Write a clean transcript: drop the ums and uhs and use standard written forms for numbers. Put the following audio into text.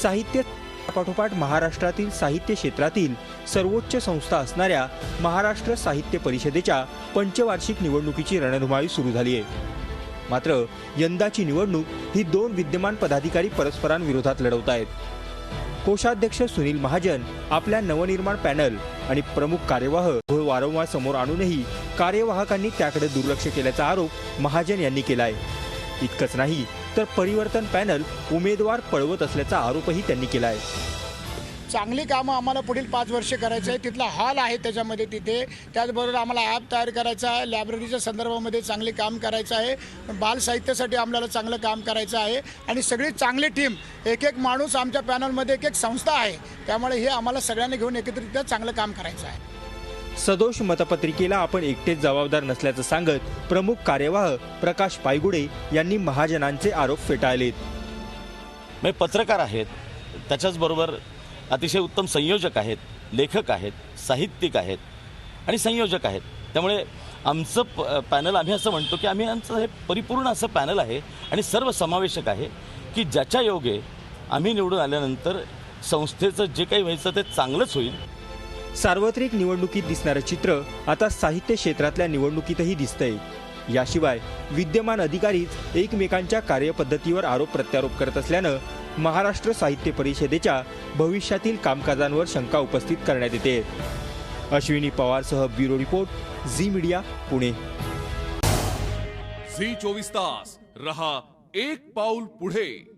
साहित्य पाठोपाठ महाराष्ट्रातील साहित्य क्षेत्रातील सर्वोच्च संस्था असणाऱ्या महाराष्ट्र साहित्य परिषदेच्या पंचवार्षिक निवडणुकीची रणधुमाळी सुरू झाली आहे। मात्र यंदाची निवडणूक ही दोन विद्यमान पदाधिकारी परस्परांविरोधात लढवत आहेत। कोषाध्यक्ष सुनील महाजन आपल्या नवनिर्माण पॅनल आणि प्रमुख कार्यवाह वारंवार समोर आणूनही कार्यवाहकांनी त्याकडे दुर्लक्ष केल्याचा आरोप महाजन यांनी केलाय। इतकंच नाही तर परिवर्तन पॅनल उमेदवार पळवत असल्याचा आरोपही त्यांनी केलाय। चांगली कामं आम्हाला पुढील 5 वर्ष करायचं आहे। तिथला हॉल आहे त्याच्यामध्ये तिथे, त्याचबरोबर आम्हाला ॲप तयार करायचा आहे, लायब्ररीच्या संदर्भामध्ये चांगले काम करायचं आहे, बाल साहित्यासाठी आम्हाला चांगलं काम करायचं आहे आणि सगळी चांगली टीम, एक एक माणूस आमच्या पॅनलमध्ये, एक एक संस्था आहे। त्यामुळे हे आम्हाला सगळ्यांनी घेऊन एकत्रितरित्या चांगलं काम करायचं आहे। सदोष मतपत्रिकेला आपण एकटेच जबाबदार नसल्याचं सांगत प्रमुख कार्यवाह प्रकाश पायगुडे यांनी महाजनांचे आरोप फेटाळलेत। पत्रकार आहेत, त्याच्याचबरोबर अतिशय उत्तम संयोजक आहेत, लेखक आहेत, साहित्यिक आहेत आणि संयोजक आहेत। त्यामुळे आमचं पॅनल, आम्ही असं म्हणतो की आमचं हे परिपूर्ण असं पॅनल आहे आणि सर्वसमावेशक आहे की ज्याच्या योगे आम्ही निवडून आल्यानंतर संस्थेचं जे काही व्हायचं ते चांगलंच होईल। सार्वत्रिक निवडणुकीत दिसणारं चित्र आता साहित्य क्षेत्रातल्या निवडणुकीतही दिसतंय। याशिवाय विद्यमान अधिकारीच एकमेकांच्या कार्यपद्धतीवर आरोप प्रत्यारोप करत असल्यानं महाराष्ट्र साहित्य परिषदेच्या भविष्यातील कामकाजांवर शंका उपस्थित करण्यात येते। अश्विनी पवारसह bureau report, Zee media, Pune. Zee 24 तास रहा एक पाऊल पुढे।